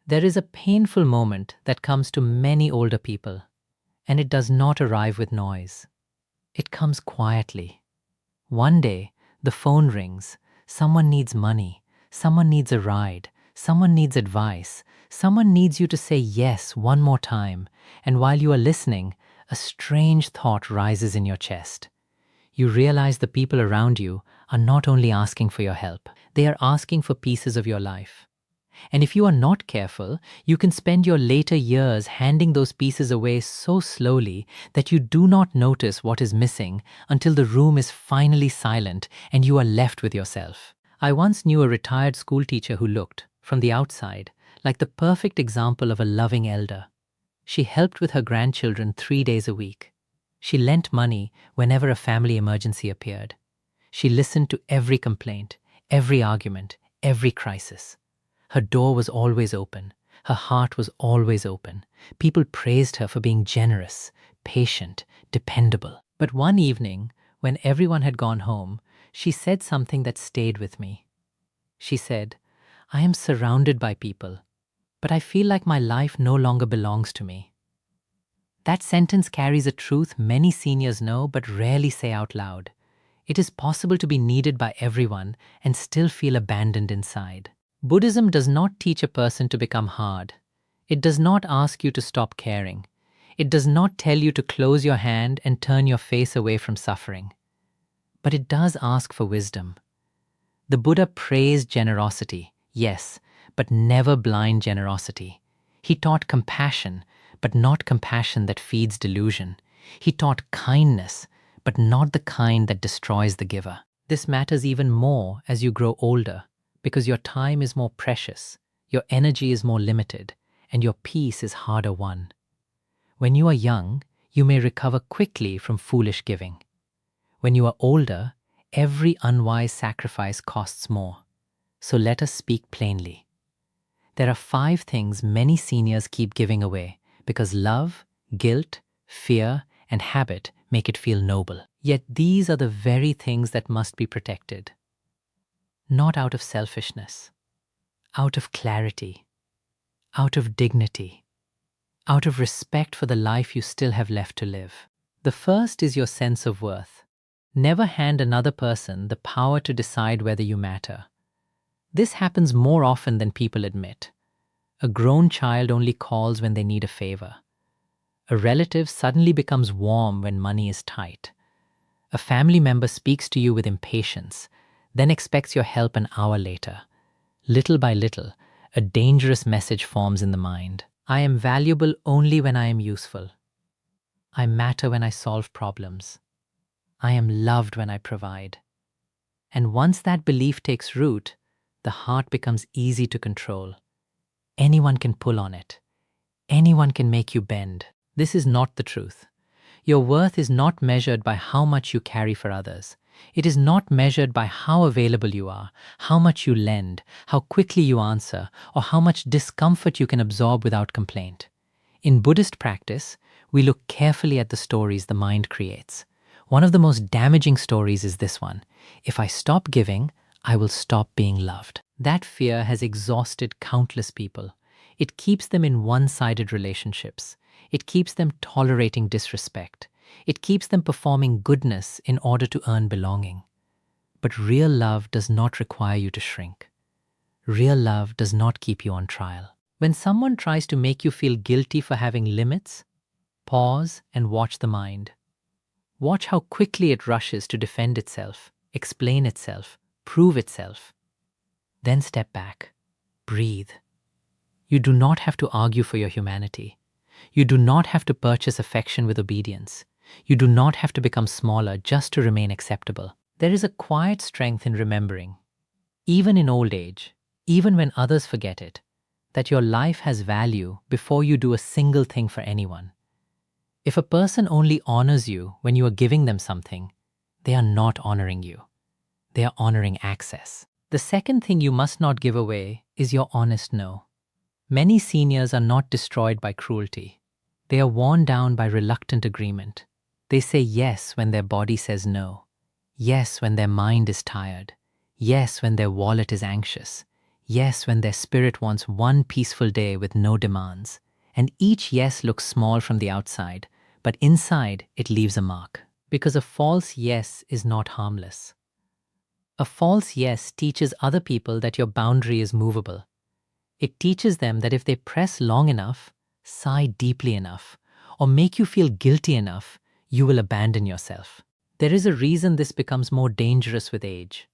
There is a painful moment that comes to many older people, and it does not arrive with noise. It comes quietly. One day, the phone rings. Someone needs money. Someone needs a ride. Someone needs advice. Someone needs you to say yes one more time. And while you are listening, a strange thought rises in your chest. You realize the people around you are not only asking for your help, they are asking for pieces of your life. And if you are not careful, you can spend your later years handing those pieces away so slowly that you do not notice what is missing until the room is finally silent and you are left with yourself. I once knew a retired school teacher who looked, from the outside, like the perfect example of a loving elder. She helped with her grandchildren 3 days a week. She lent money whenever a family emergency appeared. She listened to every complaint, every argument, every crisis. Her door was always open. Her heart was always open. People praised her for being generous, patient, dependable. But one evening, when everyone had gone home, she said something that stayed with me. She said, "I am surrounded by people, but I feel like my life no longer belongs to me." That sentence carries a truth many seniors know but rarely say out loud. It is possible to be needed by everyone and still feel abandoned inside. Buddhism does not teach a person to become hard. It does not ask you to stop caring. It does not tell you to close your hand and turn your face away from suffering. But it does ask for wisdom. The Buddha praised generosity, yes, but never blind generosity. He taught compassion, but not compassion that feeds delusion. He taught kindness, but not the kind that destroys the giver. This matters even more as you grow older, because your time is more precious, your energy is more limited, and your peace is harder won. When you are young, you may recover quickly from foolish giving. When you are older, every unwise sacrifice costs more. So let us speak plainly. There are 5 things many seniors keep giving away because love, guilt, fear, and habit make it feel noble. Yet these are the very things that must be protected. Not out of selfishness, out of clarity, out of dignity, out of respect for the life you still have left to live. The first is your sense of worth. Never hand another person the power to decide whether you matter. This happens more often than people admit. A grown child only calls when they need a favor. A relative suddenly becomes warm when money is tight. A family member speaks to you with impatience, then expects your help an hour later. Little by little, a dangerous message forms in the mind. I am valuable only when I am useful. I matter when I solve problems. I am loved when I provide. And once that belief takes root, the heart becomes easy to control. Anyone can pull on it. Anyone can make you bend. This is not the truth. Your worth is not measured by how much you carry for others. It is not measured by how available you are, how much you lend, how quickly you answer, or how much discomfort you can absorb without complaint. In Buddhist practice, we look carefully at the stories the mind creates. One of the most damaging stories is this one. If I stop giving, I will stop being loved. That fear has exhausted countless people. It keeps them in one-sided relationships. It keeps them tolerating disrespect. It keeps them performing goodness in order to earn belonging. But real love does not require you to shrink. Real love does not keep you on trial. When someone tries to make you feel guilty for having limits, pause and watch the mind. Watch how quickly it rushes to defend itself, explain itself, prove itself. Then step back. Breathe. You do not have to argue for your humanity. You do not have to purchase affection with obedience. You do not have to become smaller just to remain acceptable. There is a quiet strength in remembering, even in old age, even when others forget it, that your life has value before you do a single thing for anyone. If a person only honors you when you are giving them something, they are not honoring you. They are honoring access. The second thing you must not give away is your honest no. Many seniors are not destroyed by cruelty. They are worn down by reluctant agreement. They say yes when their body says no. Yes when their mind is tired. Yes when their wallet is anxious. Yes when their spirit wants one peaceful day with no demands. And each yes looks small from the outside, but inside it leaves a mark. Because a false yes is not harmless. A false yes teaches other people that your boundary is movable. It teaches them that if they press long enough, sigh deeply enough, or make you feel guilty enough, you will abandon yourself. There is a reason this becomes more dangerous with age.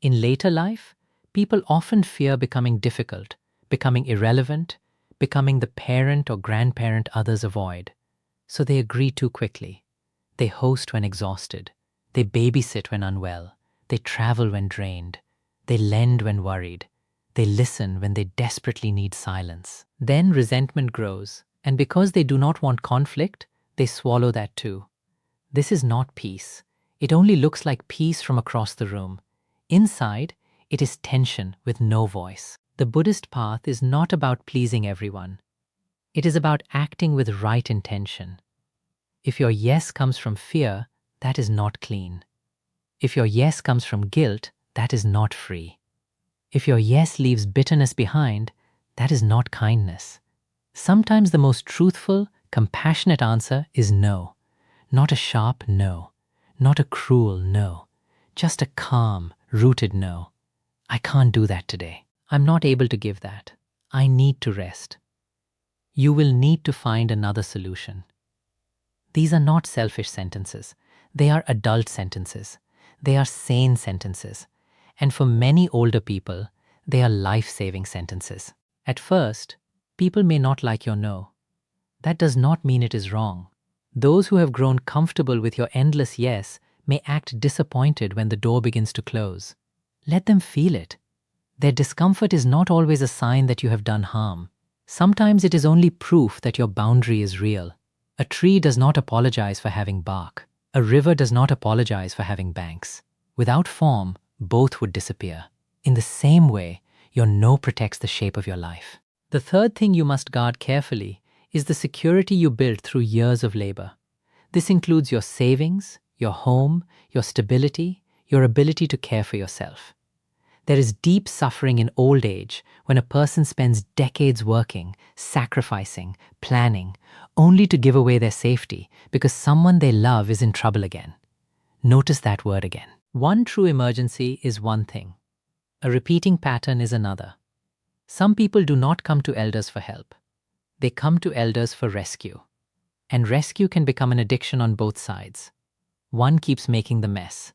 In later life, people often fear becoming difficult, becoming irrelevant, becoming the parent or grandparent others avoid. So they agree too quickly. They host when exhausted. They babysit when unwell. They travel when drained. They lend when worried. They listen when they desperately need silence. Then resentment grows, and because they do not want conflict, they swallow that too. This is not peace. It only looks like peace from across the room. Inside, it is tension with no voice. The Buddhist path is not about pleasing everyone. It is about acting with right intention. If your yes comes from fear, that is not clean. If your yes comes from guilt, that is not free. If your yes leaves bitterness behind, that is not kindness. Sometimes the most truthful, compassionate answer is no. Not a sharp no. Not a cruel no. Just a calm, rooted no. I can't do that today. I'm not able to give that. I need to rest. You will need to find another solution. These are not selfish sentences. They are adult sentences. They are sane sentences. And for many older people, they are life-saving sentences. At first, people may not like your no. That does not mean it is wrong. Those who have grown comfortable with your endless yes may act disappointed when the door begins to close. Let them feel it. Their discomfort is not always a sign that you have done harm. Sometimes it is only proof that your boundary is real. A tree does not apologize for having bark. A river does not apologize for having banks. Without form, both would disappear. In the same way, your no protects the shape of your life. The third thing you must guard carefully is the security you build through years of labor. This includes your savings, your home, your stability, your ability to care for yourself. There is deep suffering in old age when a person spends decades working, sacrificing, planning, only to give away their safety because someone they love is in trouble again. Notice that word again. One true emergency is one thing. A repeating pattern is another. Some people do not come to elders for help. They come to elders for rescue. And rescue can become an addiction on both sides. One keeps making the mess.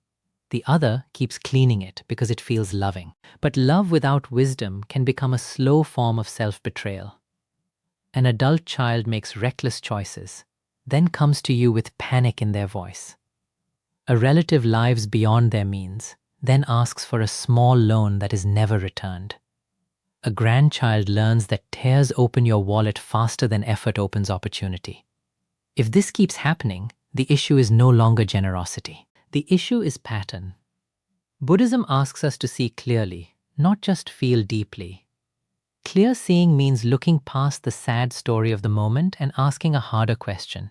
The other keeps cleaning it because it feels loving. But love without wisdom can become a slow form of self-betrayal. An adult child makes reckless choices, then comes to you with panic in their voice. A relative lives beyond their means, then asks for a small loan that is never returned. A grandchild learns that tears open your wallet faster than effort opens opportunity. If this keeps happening, the issue is no longer generosity. The issue is pattern. Buddhism asks us to see clearly, not just feel deeply. Clear seeing means looking past the sad story of the moment and asking a harder question.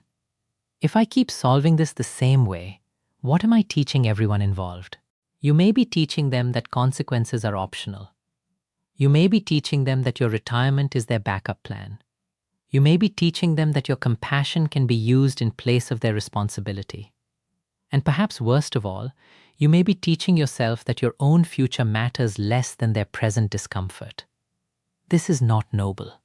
If I keep solving this the same way, what am I teaching everyone involved? You may be teaching them that consequences are optional. You may be teaching them that your retirement is their backup plan. You may be teaching them that your compassion can be used in place of their responsibility. And perhaps worst of all, you may be teaching yourself that your own future matters less than their present discomfort. This is not noble.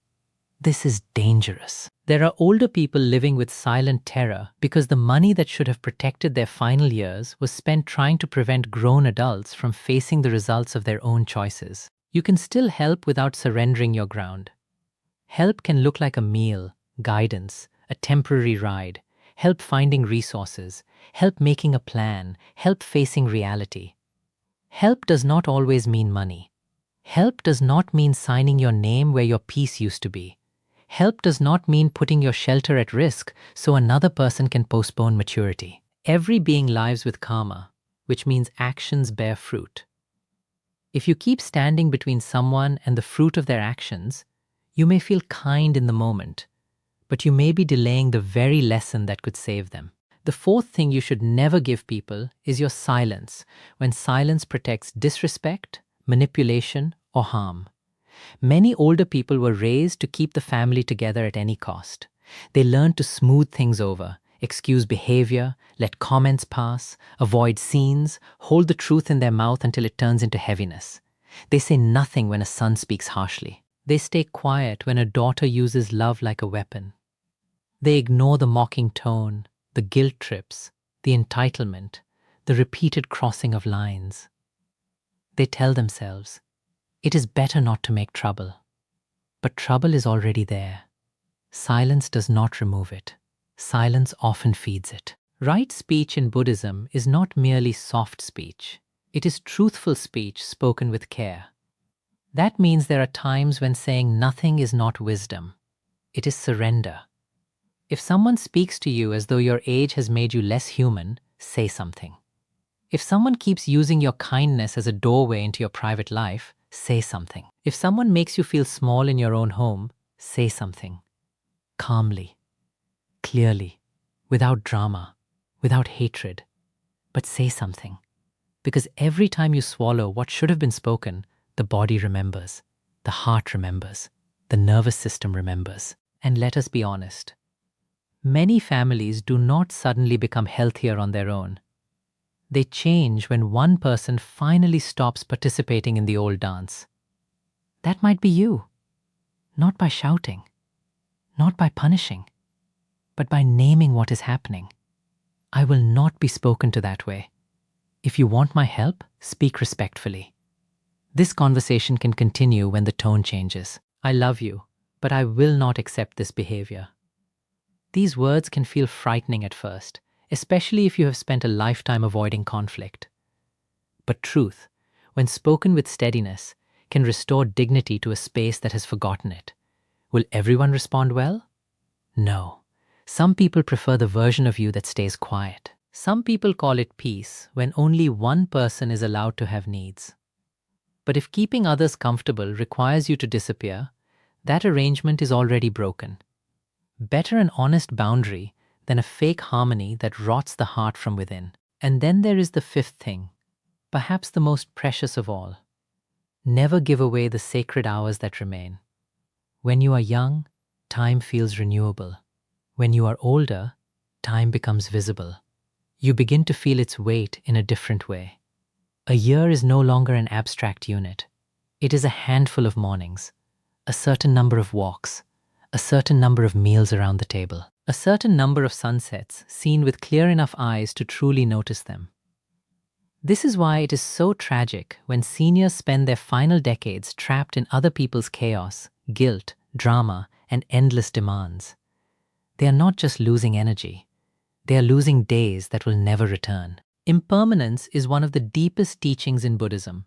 This is dangerous. There are older people living with silent terror because the money that should have protected their final years was spent trying to prevent grown adults from facing the results of their own choices. You can still help without surrendering your ground. Help can look like a meal, guidance, a temporary ride, help finding resources, help making a plan, help facing reality. Help does not always mean money. Help does not mean signing your name where your peace used to be. Help does not mean putting your shelter at risk so another person can postpone maturity. Every being lives with karma, which means actions bear fruit. If you keep standing between someone and the fruit of their actions, you may feel kind in the moment, but you may be delaying the very lesson that could save them. The fourth thing you should never give people is your silence, when silence protects disrespect, manipulation, or harm. Many older people were raised to keep the family together at any cost. They learned to smooth things over, excuse behavior, let comments pass, avoid scenes, hold the truth in their mouth until it turns into heaviness. They say nothing when a son speaks harshly. They stay quiet when a daughter uses love like a weapon. They ignore the mocking tone, the guilt trips, the entitlement, the repeated crossing of lines. They tell themselves, it is better not to make trouble. But trouble is already there. Silence does not remove it. Silence often feeds it. Right speech in Buddhism is not merely soft speech. It is truthful speech spoken with care. That means there are times when saying nothing is not wisdom. It is surrender. If someone speaks to you as though your age has made you less human, say something. If someone keeps using your kindness as a doorway into your private life, say something. If someone makes you feel small in your own home, say something. Calmly, clearly, without drama, without hatred, but say something. Because every time you swallow what should have been spoken, the body remembers, the heart remembers, the nervous system remembers. And let us be honest. Many families do not suddenly become healthier on their own. They change when one person finally stops participating in the old dance. That might be you. Not by shouting, not by punishing, but by naming what is happening. I will not be spoken to that way. If you want my help, speak respectfully. This conversation can continue when the tone changes. I love you, but I will not accept this behavior. These words can feel frightening at first, especially if you have spent a lifetime avoiding conflict. But truth, when spoken with steadiness, can restore dignity to a space that has forgotten it. Will everyone respond well? No. Some people prefer the version of you that stays quiet. Some people call it peace when only one person is allowed to have needs. But if keeping others comfortable requires you to disappear, that arrangement is already broken. Better an honest boundary than a fake harmony that rots the heart from within. And then there is the fifth thing, perhaps the most precious of all. Never give away the sacred hours that remain. When you are young, time feels renewable. When you are older, time becomes visible. You begin to feel its weight in a different way. A year is no longer an abstract unit. It is a handful of mornings, a certain number of walks, a certain number of meals around the table, a certain number of sunsets seen with clear enough eyes to truly notice them. This is why it is so tragic when seniors spend their final decades trapped in other people's chaos, guilt, drama, and endless demands. They are not just losing energy. They are losing days that will never return. Impermanence is one of the deepest teachings in Buddhism.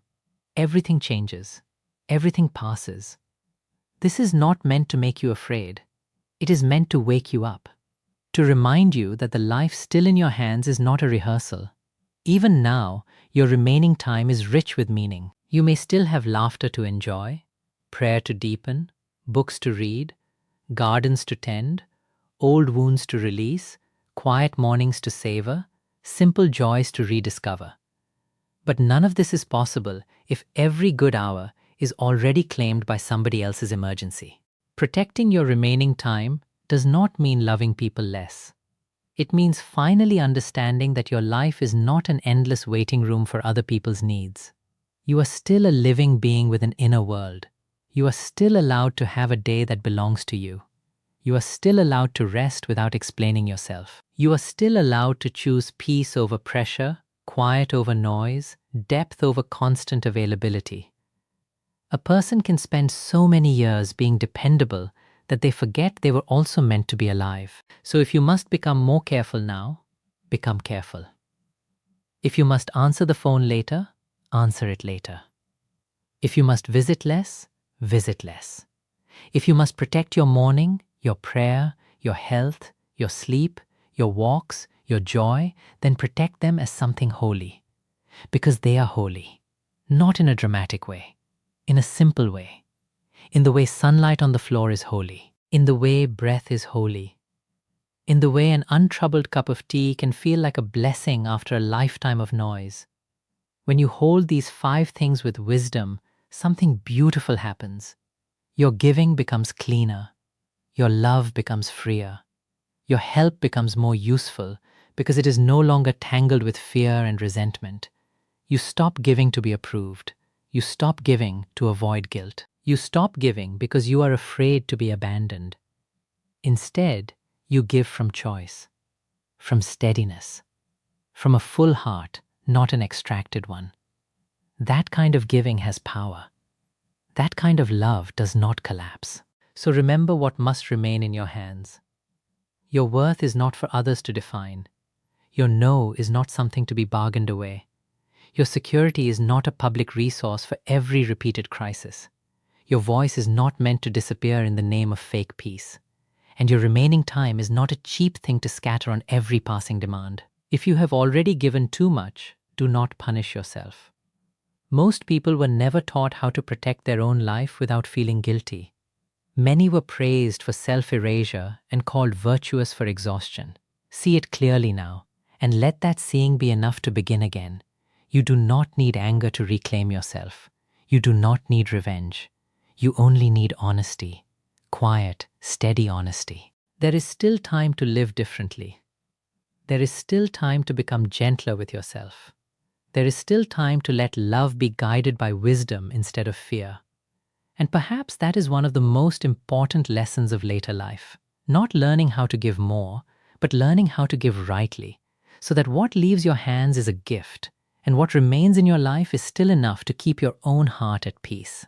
Everything changes. Everything passes. This is not meant to make you afraid. It is meant to wake you up, to remind you that the life still in your hands is not a rehearsal. Even now, your remaining time is rich with meaning. You may still have laughter to enjoy, prayer to deepen, books to read, gardens to tend, old wounds to release, quiet mornings to savor, simple joys to rediscover. But none of this is possible if every good hour is already claimed by somebody else's emergency. Protecting your remaining time does not mean loving people less. It means finally understanding that your life is not an endless waiting room for other people's needs. You are still a living being with an inner world. You are still allowed to have a day that belongs to you. You are still allowed to rest without explaining yourself. You are still allowed to choose peace over pressure, quiet over noise, depth over constant availability. A person can spend so many years being dependable that they forget they were also meant to be alive. So if you must become more careful now, become careful. If you must answer the phone later, answer it later. If you must visit less, visit less. If you must protect your morning, your prayer, your health, your sleep, your walks, your joy, then protect them as something holy. Because they are holy, not in a dramatic way, in a simple way. In the way sunlight on the floor is holy. In the way breath is holy. In the way an untroubled cup of tea can feel like a blessing after a lifetime of noise. When you hold these 5 things with wisdom, something beautiful happens. Your giving becomes cleaner. Your love becomes freer. Your help becomes more useful because it is no longer tangled with fear and resentment. You stop giving to be approved. You stop giving to avoid guilt. You stop giving because you are afraid to be abandoned. Instead, you give from choice, from steadiness, from a full heart, not an extracted one. That kind of giving has power. That kind of love does not collapse. So remember what must remain in your hands. Your worth is not for others to define. Your no is not something to be bargained away. Your security is not a public resource for every repeated crisis. Your voice is not meant to disappear in the name of fake peace. And your remaining time is not a cheap thing to scatter on every passing demand. If you have already given too much, do not punish yourself. Most people were never taught how to protect their own life without feeling guilty. Many were praised for self-erasure and called virtuous for exhaustion. See it clearly now, and let that seeing be enough to begin again. You do not need anger to reclaim yourself. You do not need revenge. You only need honesty. Quiet, steady honesty. There is still time to live differently. There is still time to become gentler with yourself. There is still time to let love be guided by wisdom instead of fear. And perhaps that is one of the most important lessons of later life. Not learning how to give more, but learning how to give rightly, so that what leaves your hands is a gift, and what remains in your life is still enough to keep your own heart at peace.